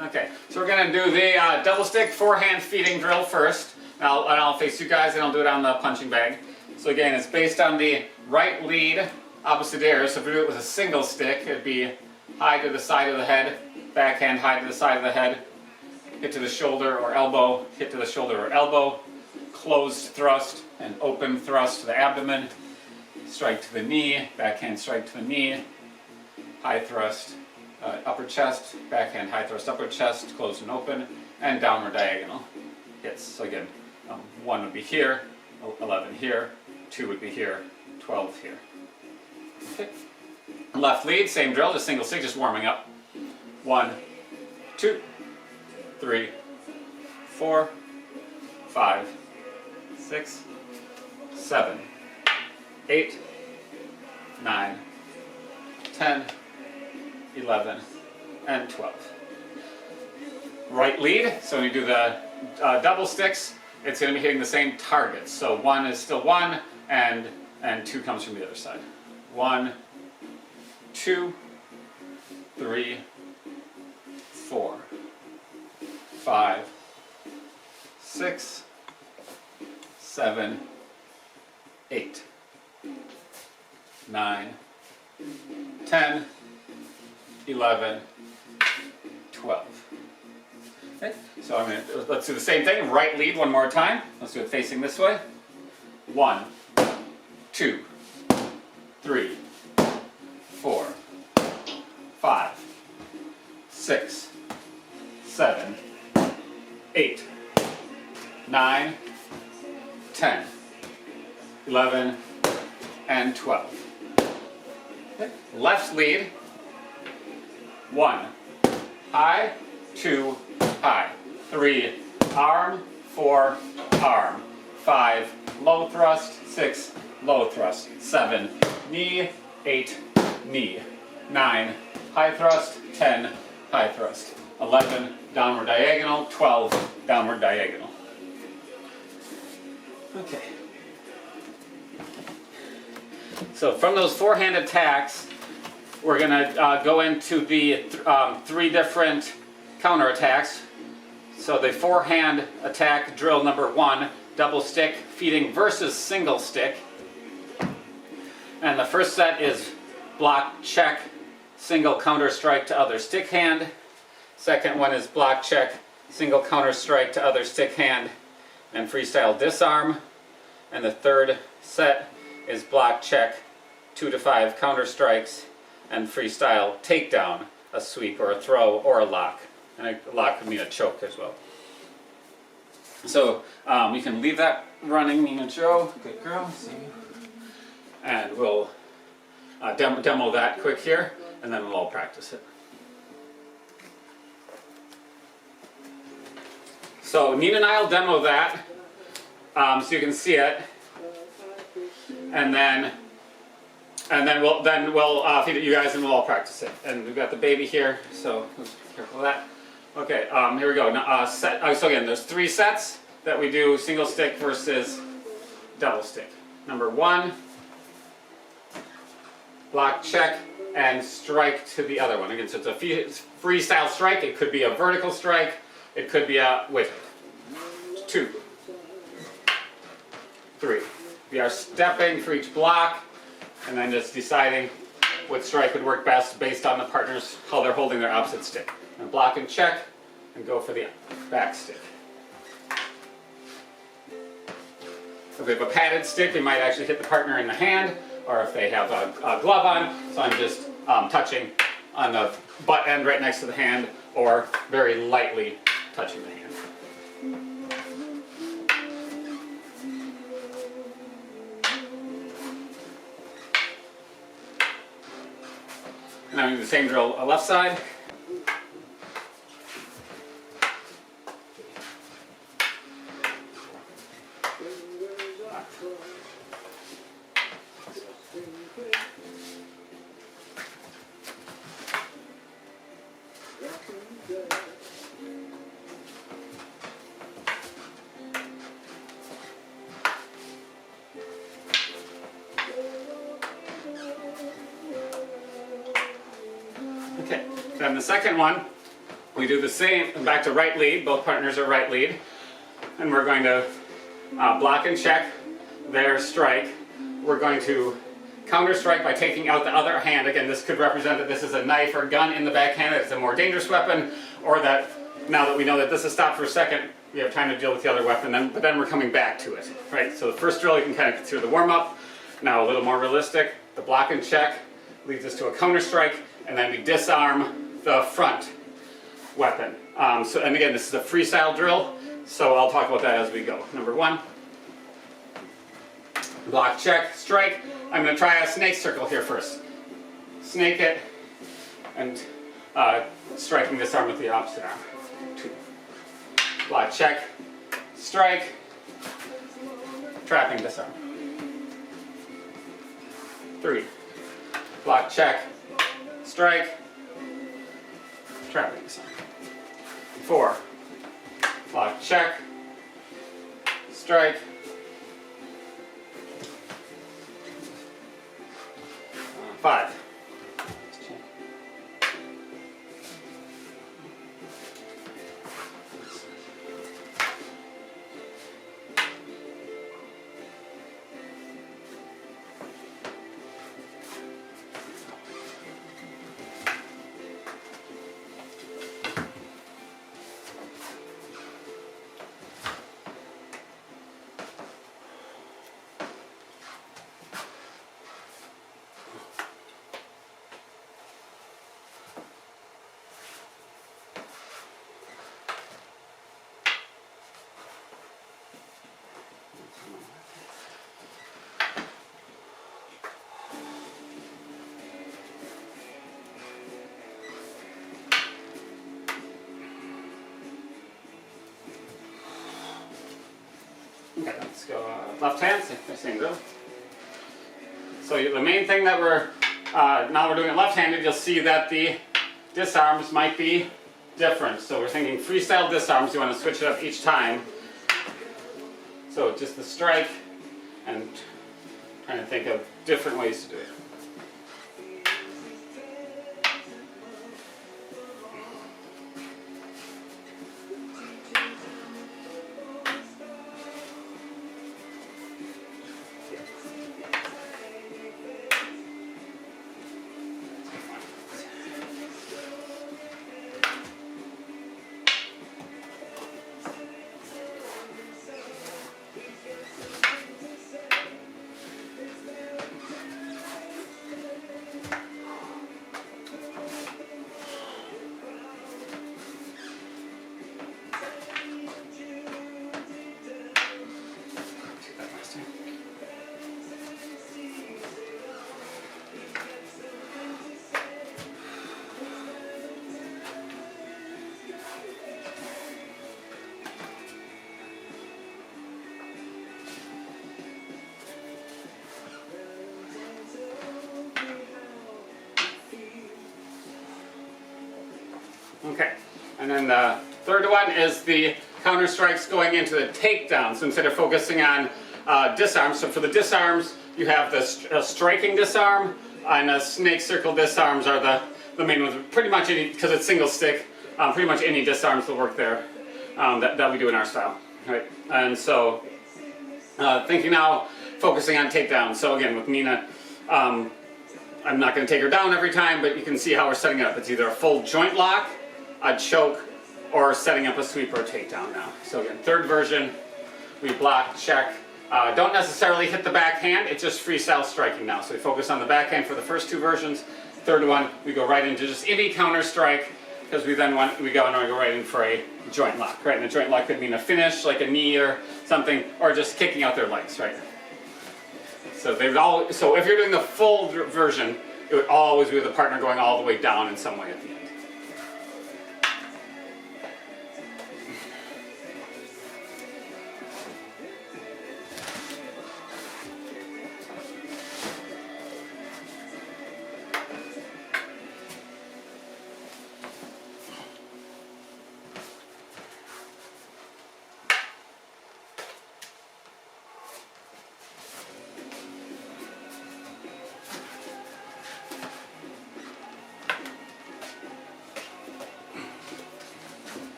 Okay, so we're going to do the double stick forehand feeding drill first. I'll face you guys and I'll do it on the punching bag. So again, it's based on the right lead Abecedario. So if we do it with a single stick, it'd be high to the side of the head, backhand high to the side of the head, hit to the shoulder or elbow, hit to the shoulder or elbow, closed thrust and open thrust to the abdomen, strike to the knee, backhand strike to the knee, high thrust, upper chest, backhand high thrust upper chest, closed and open, and downward diagonal hits. So again, 1 would be here, 11 here, 2 would be here, 12 here. Okay. Left lead, same drill, just single stick, just warming up. 1, 2, 3, 4, 5, 6, 7, 8, 9, 10, 11, and 12. Right lead, so when you do the double sticks, it's going to be hitting the same targets. So 1 is still 1, and 2 comes from the other side. 1, 2, 3, 4, 5, 6, 7, 8, 9, 10, 11, 12. Okay, so let's do the same thing. Right lead one more time. Let's do it facing this way. 1, 2, 3, 4, 5, 6, 7, 8, 9, 10, 11, and 12. Okay. Left lead. 1, high, 2, high, 3, arm, 4, arm, 5, low thrust, 6, low thrust, 7, knee, 8, knee, 9, high thrust, 10, high thrust, 11, downward diagonal, 12, downward diagonal. Okay. So from those forehand attacks, we're going to go into the 3 different counterattacks. So the forehand attack drill number 1, double stick feeding versus single stick. And the first set is block check, single counter strike to other stick hand. Second one is block check, single counter strike to other stick hand, and freestyle disarm. And the third set is block check, 2 to 5 counter strikes, and freestyle takedown, a sweep or a throw or a lock. And a lock could mean a choke as well. So you can leave that running, Nina Joe, good girl, see you. And we'll demo that quick here, and then we'll all practice it. So Nina and I will demo that, so you can see it, and then we'll feed it to you guys and we'll all practice it. And we've got the baby here, so be careful of that. Okay, here we go. Now, so again, there's 3 sets that we do single stick versus double stick. Number 1, block check and strike to the other one. Again, so it's a freestyle strike. It could be a vertical strike. It could be a width. 2, 3. We are stepping for each block, and then just deciding what strike would work best based on the partners, how they're holding their opposite stick. And block and check, and go for the back stick. If we have a padded stick, we might actually hit the partner in the hand, or if they have a glove on, so I'm just touching on the butt end right next to the hand, or very lightly touching the hand. And I'm doing the same drill on the left side. Okay, then the second one, We do the same, back to right lead, both partners are right lead. And we're going to block and check their strike. We're going to counter strike by taking out the other hand. Again, this could represent that this is a knife or gun in the backhand, that it's a more dangerous weapon, or that now that we know that this is stopped for a second, we have time to deal with the other weapon, but then we're coming back to it, right? So the first drill you can kind of consider the warm-up. Now a little more realistic, the block and check leads us to a counter strike, and then we disarm the front weapon. And again, this is a freestyle drill, so I'll talk about that as we go. Number 1, block, check, strike. I'm going to try a snake circle here first. Snake it, and striking this arm with the opposite arm. 2, block, check, strike, trapping this arm. 3, block, check, strike, trapping this arm. 4, block, check, strike, 5. Okay, let's go left hand, same drill. So the main thing that now we're doing it left-handed, you'll see that the disarms might be different. So we're thinking freestyle disarms, you want to switch it up each time. So just the strike, and trying to think of different ways to do it. Okay, and then the third one is the counter strikes going into the takedown. So instead of focusing on disarms, so for the disarms, you have the striking disarm and a snake circle disarms are the main ones. Pretty much any, because it's single stick, pretty much any disarms will work there that we do in our style, right? And so thinking now, focusing on takedown. So again, with Nina, I'm not going to take her down every time, but you can see how we're setting it up. It's either a full joint lock, a choke, or setting up a sweep or a takedown now. So again, third version, we block, check. Don't necessarily hit the backhand, it's just freestyle striking now. So we focus on the backhand for the first two versions. Third one, we go right into just any counter strike, because we then go right in for a joint lock, right? And a joint lock could mean a finish, like a knee or something, or just kicking out their legs, right? So so if you're doing the full version, it would always be with the partner going all the way down in some way at the end.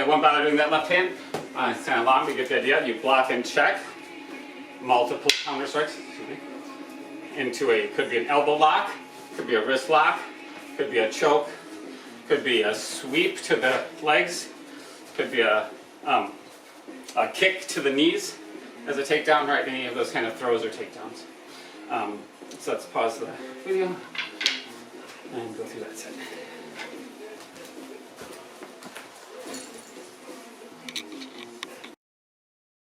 won't bother doing that left hand. It's kind of long, but you get the idea. You block and check. Multiple counter strikes. Into a, could be an elbow lock, could be a wrist lock, could be a choke, could be a sweep to the legs, could be a kick to the knees as a takedown, right? Any of those kind of throws or takedowns. So let's pause the video and go through that set.